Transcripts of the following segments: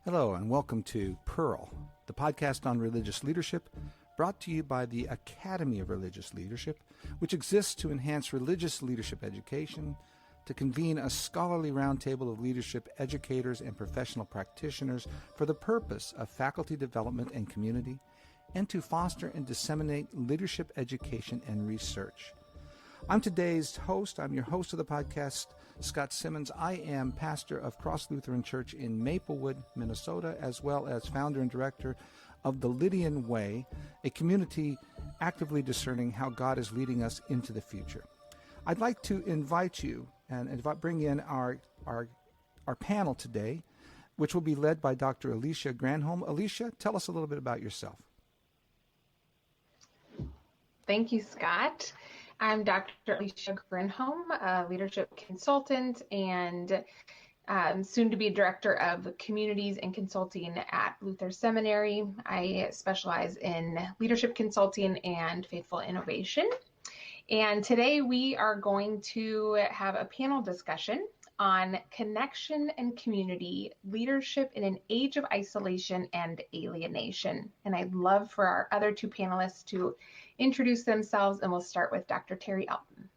Hello and welcome to PRL, the podcast on religious leadership, brought to you by the Academy of Religious Leadership, which exists to enhance religious leadership education, to convene a scholarly roundtable of leadership educators and professional practitioners for the purpose of faculty development and community, and to foster and disseminate leadership education and research. I'm today's host. I'm your host of the podcast, Scott Simmons. I am pastor of Cross Lutheran Church in Maplewood, Minnesota, as well as founder and director of the Lydian Way, a community actively discerning how God is leading us into the future. I'd like to invite you and bring in our panel today, which will be led by Dr. Alicia Granholm. Alicia, tell us a little bit about yourself. Thank you, Scott. I'm Dr. Alicia Granholm, a leadership consultant and soon to be director of communities and consulting at Luther Seminary. I specialize in leadership consulting and faithful innovation. And today we are going to have a panel discussion on connection and community leadership in an age of isolation and alienation. And I'd love for our other two panelists to introduce themselves, and we'll start with Dr. Terry Elton.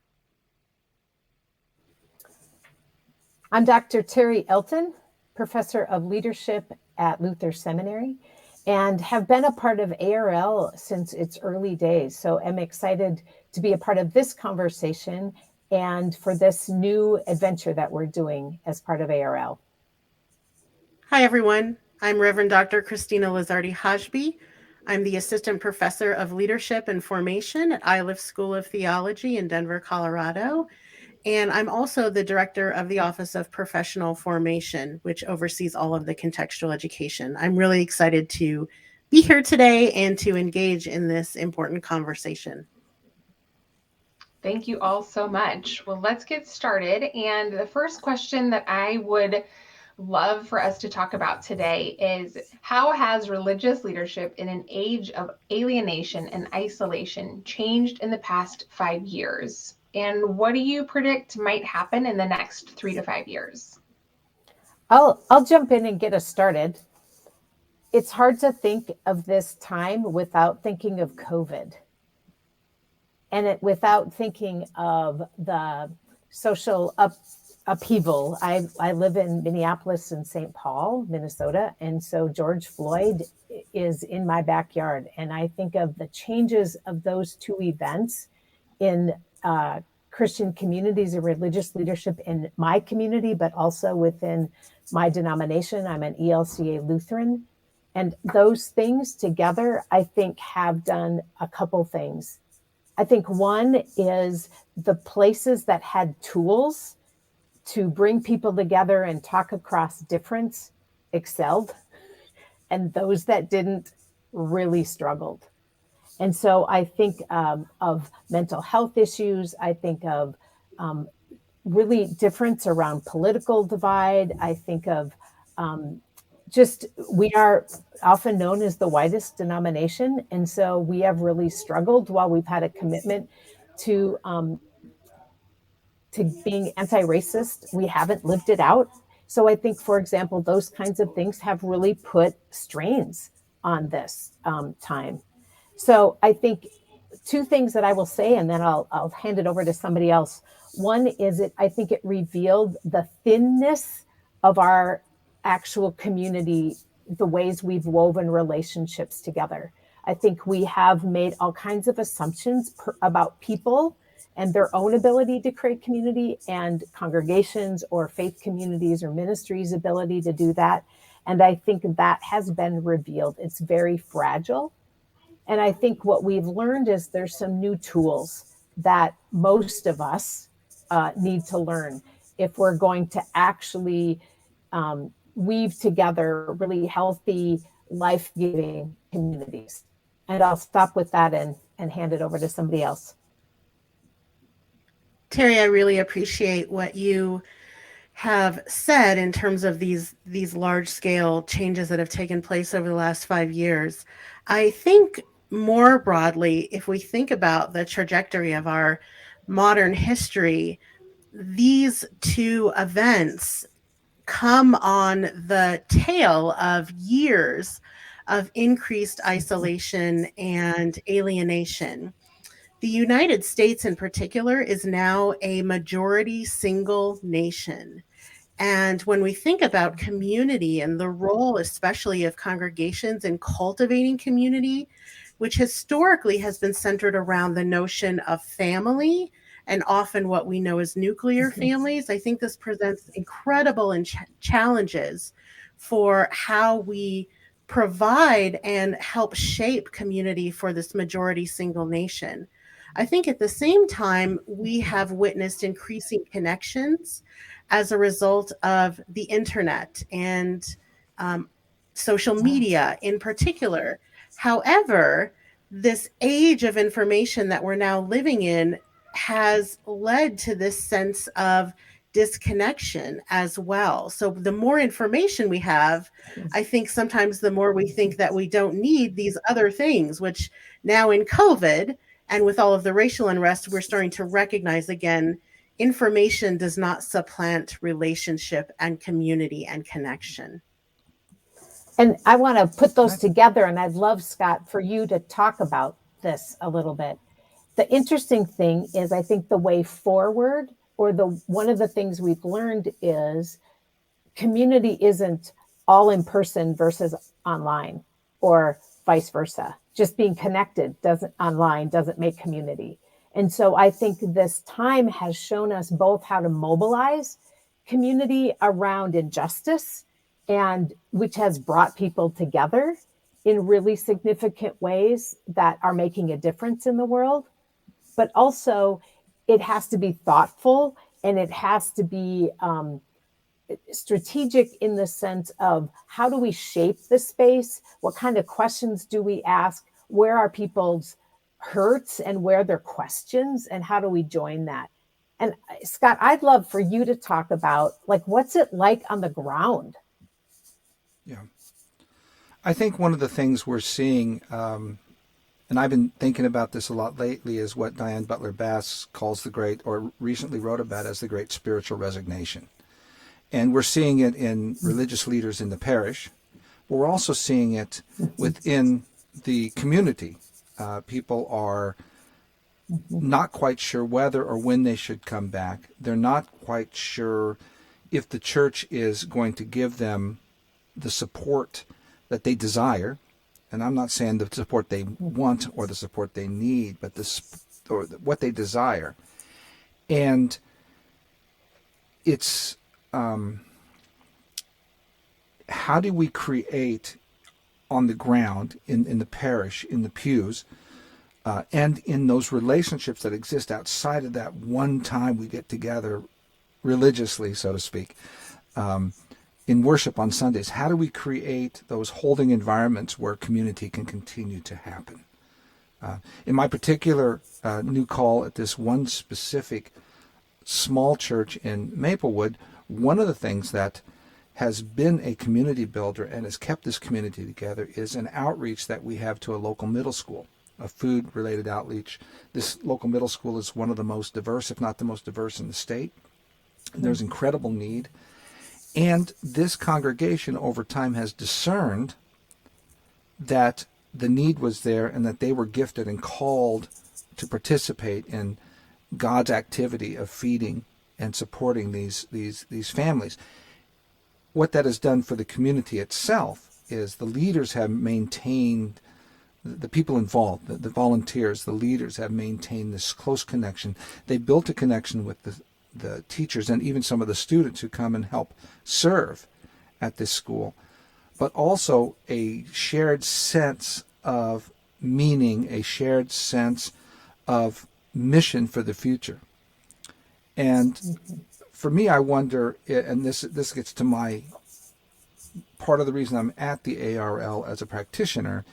I'm Dr. Terry Elton, professor of leadership at Luther Seminary, and have been a part of ARL since its early days. So I'm excited to be a part of this conversation and for this new adventure that we're doing as part of ARL. Hi, everyone. I'm Reverend Dr. Christina Lizardi-Hajbi. I'm the Assistant Professor of Leadership and Formation at Iliff School of Theology in Denver, Colorado. And I'm also the Director of the Office of Professional Formation, which oversees all of the contextual education. I'm really excited to be here today and to engage in this important conversation. Thank you all so much. Well, let's get started. And the first question that I would love for us to talk about today is, how has religious leadership in an age of alienation and isolation changed in the past 5 years? And what do you predict might happen in the next 3 to 5 years? I'll jump in and get us started. It's hard to think of this time without thinking of COVID. And without thinking of the social upheaval. I live in Minneapolis and St. Paul, Minnesota, and so George Floyd is in my backyard. And I think of the changes of those two events in Christian communities and religious leadership in my community, but also within my denomination. I'm an ELCA Lutheran. And those things together, I think, have done a couple things. I think one is the places that had tools to bring people together and talk across difference excelled, and those that didn't really struggled. And so I think of mental health issues. I think of really difference around political divide. I think of we are often known as the widest denomination. And so we have really struggled while we've had a commitment to being anti-racist. We haven't lived it out. So I think, for example, those kinds of things have really put strains on this time. So I think two things that I will say, and then I'll hand it over to somebody else. One is I think it revealed the thinness of our actual community, the ways we've woven relationships together. I think we have made all kinds of assumptions about people and their own ability to create community, and congregations or faith communities or ministries' ability to do that. And I think that has been revealed. It's very fragile. And I think what we've learned is there's some new tools that most of us need to learn if we're going to actually weave together really healthy, life-giving communities. And I'll stop with that and hand it over to somebody else. Terry, I really appreciate what you have said in terms of these large-scale changes that have taken place over the last 5 years. I think more broadly, if we think about the trajectory of our modern history, these two events come on the tail of years of increased isolation and alienation. The United States, in particular, is now a majority single nation. And when we think about community and the role, especially of congregations in cultivating community, which historically has been centered around the notion of family and often what we know as nuclear families, I think this presents incredible challenges for how we provide and help shape community for this majority single nation. I think at the same time, we have witnessed increasing connections as a result of the internet and um, social media in particular. However, this age of information that we're now living in has led to this sense of disconnection as well. So the more information we have, I think sometimes the more we think that we don't need these other things, which now in COVID and with all of the racial unrest, we're starting to recognize again, information does not supplant relationship and community and connection. And I want to put those together, and I'd love, Scott, for you to talk about this a little bit. The interesting thing is, I think the way forward, or one of the things we've learned is community isn't all in person versus online, or vice versa. Just being connected online doesn't make community. And so I think this time has shown us both how to mobilize community around injustice, and which has brought people together in really significant ways that are making a difference in the world. But also it has to be thoughtful, and it has to be strategic in the sense of how do we shape the space? What kind of questions do we ask? Where are people's hurts and where are their questions, and how do we join that? And Scott, I'd love for you to talk about, like, what's it like on the ground? Yeah. I think one of the things we're seeing, and I've been thinking about this a lot lately, is what Diane Butler Bass calls or recently wrote about as the great spiritual resignation. And we're seeing it in religious leaders in the parish, but we're also seeing it within the community. People are not quite sure whether or when they should come back. They're not quite sure if the church is going to give them the support that they desire. And I'm not saying the support they want or the support they need, but what they desire. And it's how do we create on the ground, in the parish, in the pews, and in those relationships that exist outside of that one time we get together religiously, so to speak, in worship on Sundays. How do we create those holding environments where community can continue to happen? In my particular new call at this one specific small church in Maplewood, one of the things that has been a community builder and has kept this community together is an outreach that we have to a local middle school, a food-related outreach. This local middle school is one of the most diverse, if not the most diverse in the state. There's incredible need. And this congregation over time has discerned that the need was there and that they were gifted and called to participate in God's activity of feeding and supporting these families. What that has done for the community itself is the leaders have maintained, the people involved, the volunteers, the leaders have maintained this close connection. They built a connection with the teachers and even some of the students who come and help serve at this school, but also a shared sense of meaning, a shared sense of mission for the future. And for me, I wonder, and this gets to my part of the reason I'm at the ARL as a practitioner,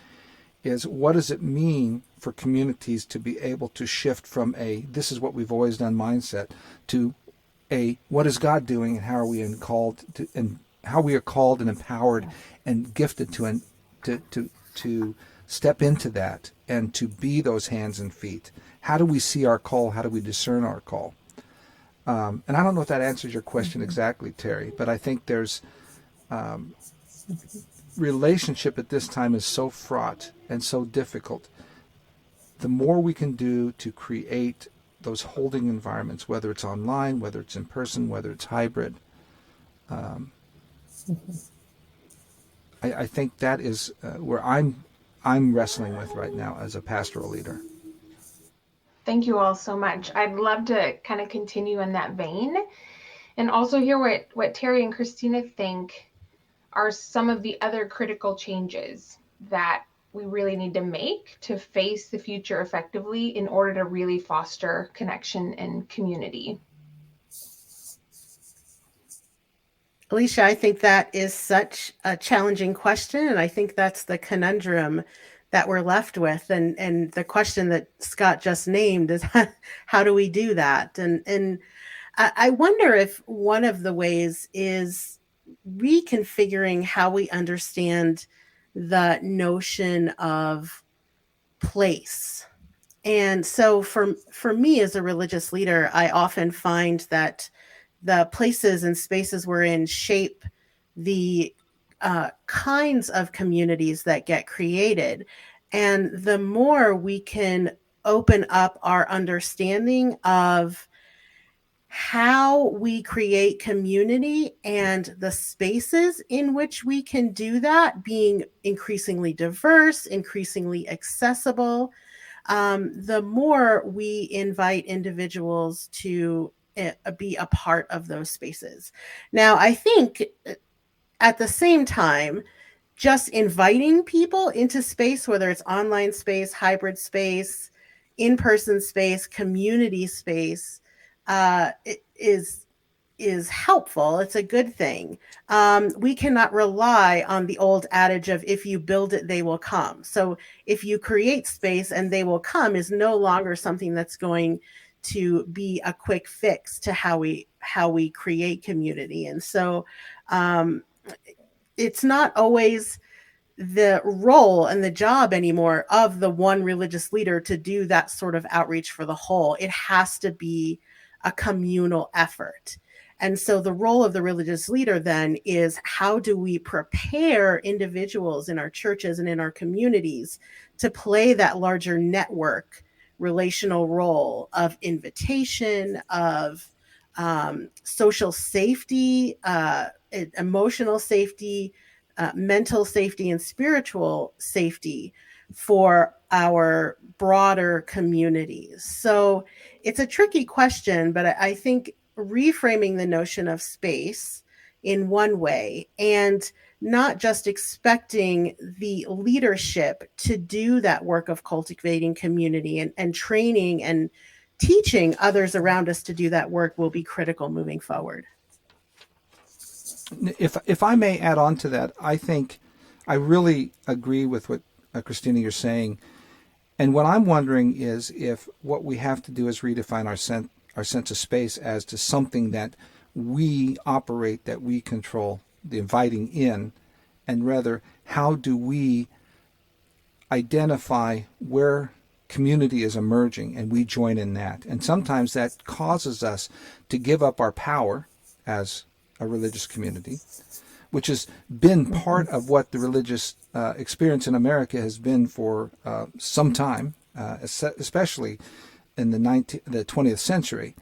is what does it mean for communities to be able to shift from a this is what we've always done mindset to a what is God doing, and how are we called and empowered and gifted to step into that and to be those hands and feet. How do we see our call? How do we discern our call? And I don't know if that answers your question exactly, Terry, but I think there's relationship at this time is so fraught and so difficult. The more we can do to create those holding environments, whether it's online, whether it's in person, whether it's hybrid, I think that is where I'm wrestling with right now as a pastoral leader. Thank you all so much. I'd love to kind of continue in that vein and also hear what Terry and Christina think are some of the other critical changes that we really need to make to face the future effectively in order to really foster connection and community. Alicia, I think that is such a challenging question, and I think that's the conundrum that we're left with. And the question that Scott just named is how do we do that? And I wonder if one of the ways is reconfiguring how we understand the notion of place. And so for me as a religious leader, I often find that the places and spaces we're in shape the kinds of communities that get created. And the more we can open up our understanding of how we create community and the spaces in which we can do that, being increasingly diverse, increasingly accessible, the more we invite individuals to be a part of those spaces. Now, I think at the same time, just inviting people into space, whether it's online space, hybrid space, in-person space, community space, is helpful. It's a good thing. We cannot rely on the old adage of if you build it, they will come. So if you create space and they will come is no longer something that's going to be a quick fix to how we create community. And so it's not always the role and the job anymore of the one religious leader to do that sort of outreach for the whole. It has to be a communal effort. And so the role of the religious leader then is how do we prepare individuals in our churches and in our communities to play that larger network relational role of invitation, of social safety, emotional safety, mental safety, and spiritual safety for our broader communities. So it's a tricky question, but I think reframing the notion of space in one way and not just expecting the leadership to do that work of cultivating community and training and teaching others around us to do that work will be critical moving forward. If I may add on to that, I think I really agree with what Christina you're saying. And what I'm wondering is if what we have to do is redefine our sense of space as to something that we operate, that we control, the inviting in, and rather how do we identify where community is emerging and we join in that. And sometimes that causes us to give up our power as a religious community, which has been part of what the religious experience in America has been for some time, especially in the 20th century,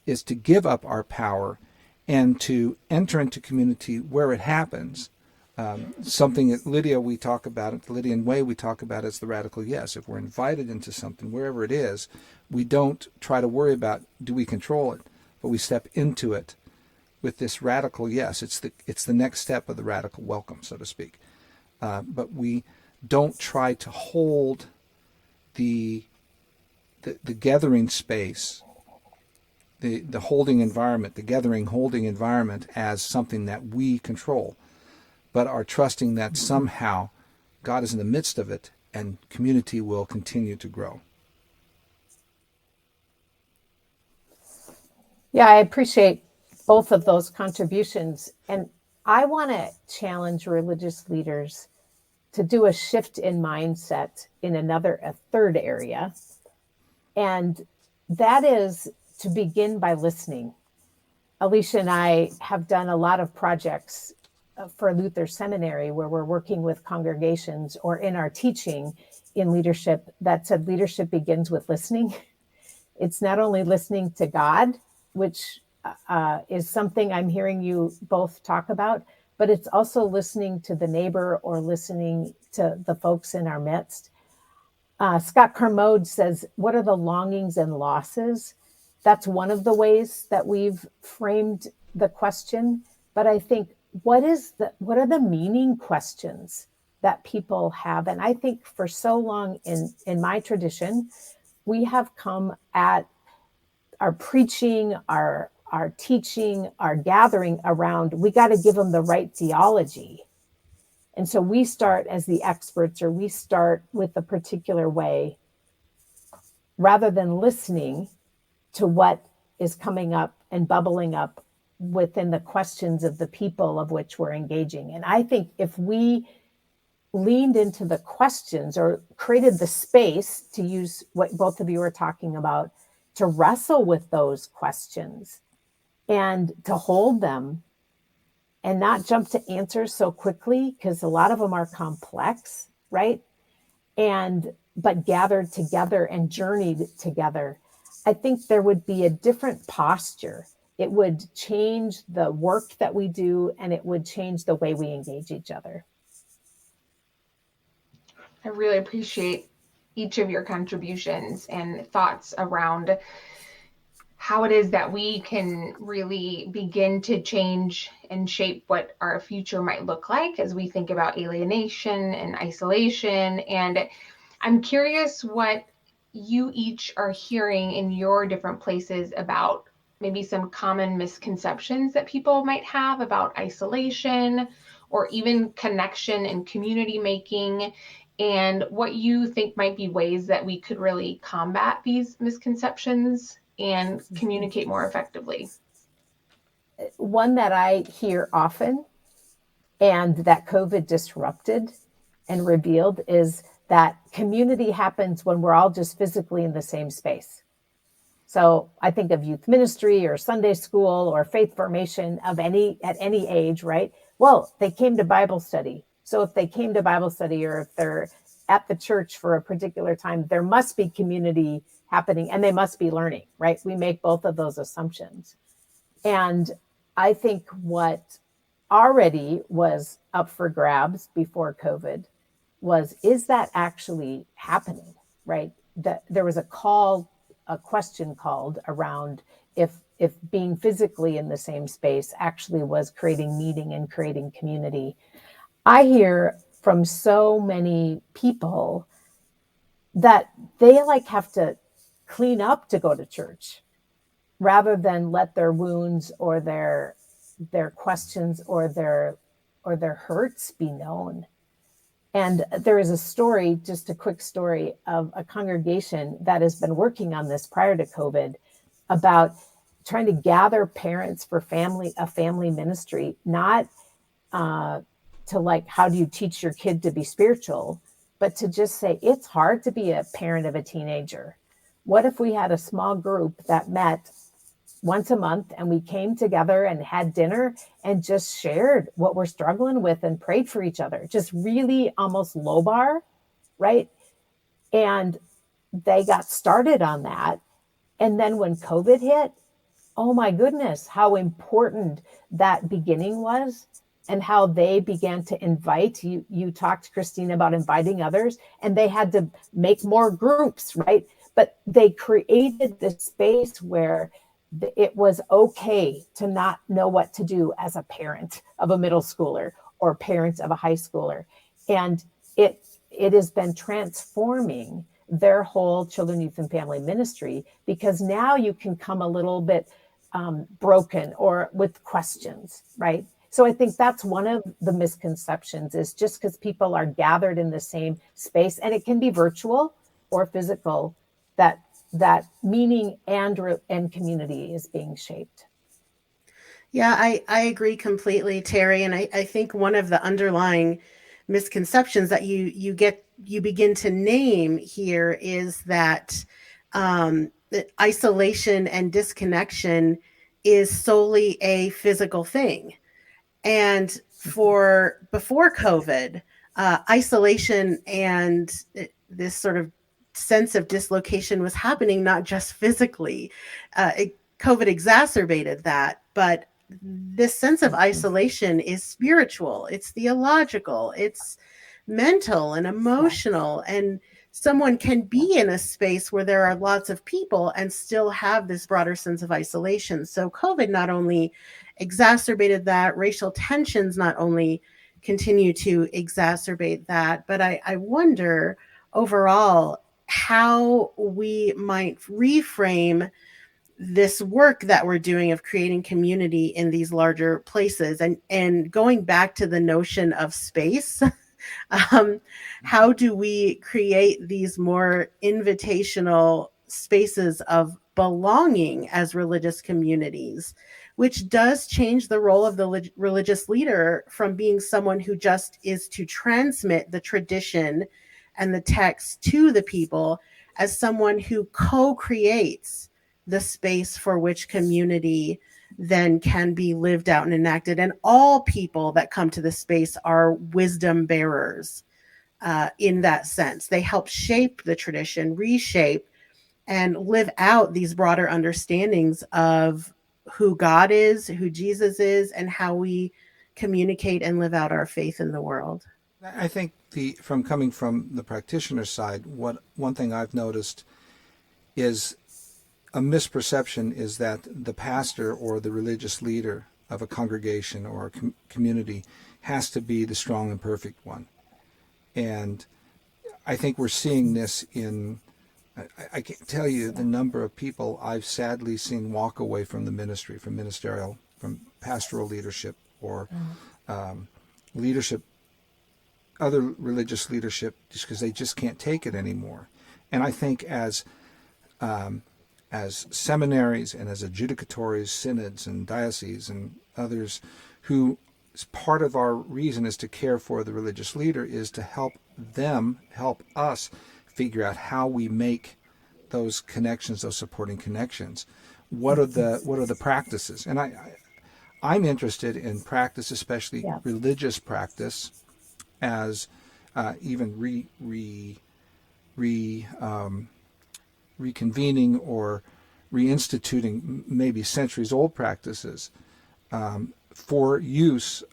is to give up our power and to enter into community where it happens. Something that we talk about, the Lydian way we talk about is the radical yes. If we're invited into something, wherever it is, we don't try to worry about do we control it, but we step into it with this radical yes. It's the next step of the radical welcome, so to speak. But we don't try to hold the gathering space, the holding environment, the gathering holding environment as something that we control, but are trusting that somehow God is in the midst of it and community will continue to grow. Yeah, I appreciate both of those contributions. And I want to challenge religious leaders to do a shift in mindset in a third area. And that is to begin by listening. Alicia and I have done a lot of projects for Luther Seminary where we're working with congregations or in our teaching in leadership that said leadership begins with listening. It's not only listening to God, which is something I'm hearing you both talk about, but it's also listening to the neighbor or listening to the folks in our midst. Scott Kermode says, what are the longings and losses? That's one of the ways that we've framed the question. But I think, what are the meaning questions that people have? And I think for so long in my tradition, we have come at our preaching, our teaching, our gathering around, we got to give them the right theology. And so we start as the experts, or we start with a particular way rather than listening to what is coming up and bubbling up within the questions of the people of which we're engaging. And I think if we leaned into the questions or created the space, to use what both of you are talking about, to wrestle with those questions and to hold them and not jump to answers so quickly, because a lot of them are complex, right? But gathered together and journeyed together, I think there would be a different posture. It would change the work that we do, and it would change the way we engage each other. I really appreciate each of your contributions and thoughts around how it is that we can really begin to change and shape what our future might look like as we think about alienation and isolation. And I'm curious what you each are hearing in your different places about maybe some common misconceptions that people might have about isolation or even connection and community making, and what you think might be ways that we could really combat these misconceptions and communicate more effectively. One that I hear often and that COVID disrupted and revealed is that community happens when we're all just physically in the same space. So I think of youth ministry or Sunday school or faith formation at any age, right? Well, they came to Bible study. So if they came to Bible study, or if they're at the church for a particular time, there must be community happening and they must be learning, right? We make both of those assumptions. And I think what already was up for grabs before COVID is that actually happening, right? That there was a question called around if being physically in the same space actually was creating meaning and creating community. I hear from so many people that they have to clean up to go to church rather than let their wounds or their questions or their hurts be known. And there is a story, just a quick story, of a congregation that has been working on this prior to COVID about trying to gather parents for a family ministry, not to how do you teach your kid to be spiritual, but to just say, it's hard to be a parent of a teenager. What if we had a small group that met once a month and we came together and had dinner and just shared what we're struggling with and prayed for each other? Just really almost low bar, right? And they got started on that. And then when COVID hit, oh my goodness, how important that beginning was, and how they began to invite you. You talked, Christine, about inviting others, and they had to make more groups, right? But they created this space where it was okay to not know what to do as a parent of a middle schooler or parent of a high schooler. And it has been transforming their whole children, youth, and family ministry, because now you can come a little bit broken or with questions, right? So I think that's one of the misconceptions, is just because people are gathered in the same space, and it can be virtual or physical, that meaning and community is being shaped. Yeah, I agree completely, Terry. And I think one of the underlying misconceptions that you begin to name here is that isolation and disconnection is solely a physical thing. And for before COVID, isolation and this sort of sense of dislocation was happening not just physically. COVID exacerbated that, but this sense of isolation is spiritual, it's theological, it's mental and emotional. And someone can be in a space where there are lots of people and still have this broader sense of isolation. So COVID not only exacerbated that, racial tensions not only continue to exacerbate that, but I wonder overall how we might reframe this work that we're doing of creating community in these larger places, and going back to the notion of space. How do we create these more invitational spaces of belonging as religious communities, which does change the role of the religious leader from being someone who just is to transmit the tradition and the text to the people, as someone who co-creates the space for which community then can be lived out and enacted. And all people that come to the space are wisdom bearers in that sense. They help shape the tradition, reshape, and live out these broader understandings of who God is, who Jesus is, and how we communicate and live out our faith in the world. I think from coming from the practitioner side, one thing I've noticed is a misperception is that the pastor or the religious leader of a congregation or a community has to be the strong and perfect one. And I think we're seeing this I can't tell you the number of people I've sadly seen walk away from the ministry, from pastoral leadership or leadership, other religious leadership, just because they just can't take it anymore. And I think as seminaries and as adjudicatories, synods and dioceses and others, who part of our reason is to care for the religious leader is to help us figure out how we make those connections, those supporting connections. What are the practices? And I'm interested in practice, especially religious practice, as even reconvening or reinstituting maybe centuries-old practices for use.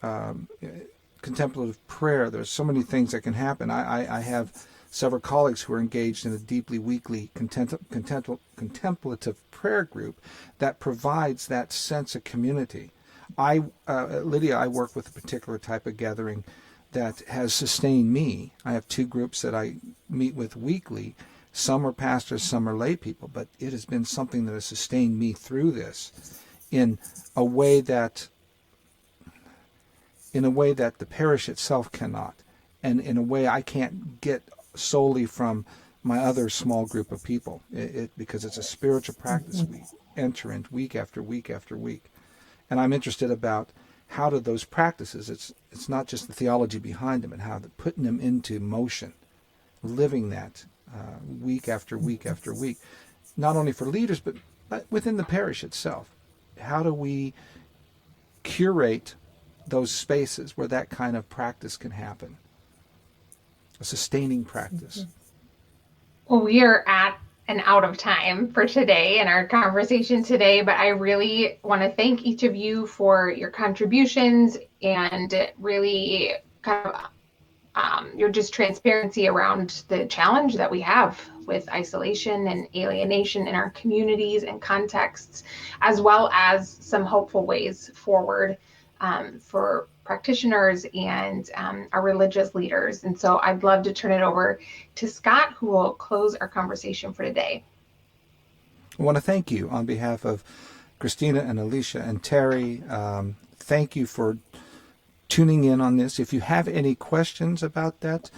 Contemplative prayer. There's so many things that can happen. I have several colleagues who are engaged in a deeply weekly contemplative prayer group that provides that sense of community. Lydia, I work with a particular type of gathering that has sustained me. I have two groups that I meet with weekly. Some are pastors, some are lay people, but it has been something that has sustained me through this in a way that the parish itself cannot, and in a way I can't get solely from my other small group of people, because it's a spiritual practice we enter in week after week after week. And I'm interested about how do those practices, it's not just the theology behind them, and how putting them into motion, living that week after week after week, not only for leaders, but within the parish itself. How do we curate those spaces where that kind of practice can happen? A sustaining practice. Well, we are at and out of time for today and our conversation today, but I really want to thank each of you for your contributions and really kind of your just transparency around the challenge that we have with isolation and alienation in our communities and contexts, as well as some hopeful ways forward for practitioners and our religious leaders. And so I'd love to turn it over to Scott, who will close our conversation for today. I want to thank you on behalf of Christina and Alicia and Terry. Thank you for tuning in on this. If you have any questions about that,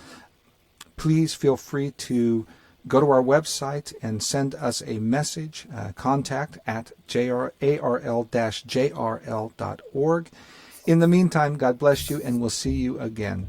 please feel free to go to our website and send us a message, contact at arl-jrl.org. In the meantime, God bless you, and we'll see you again.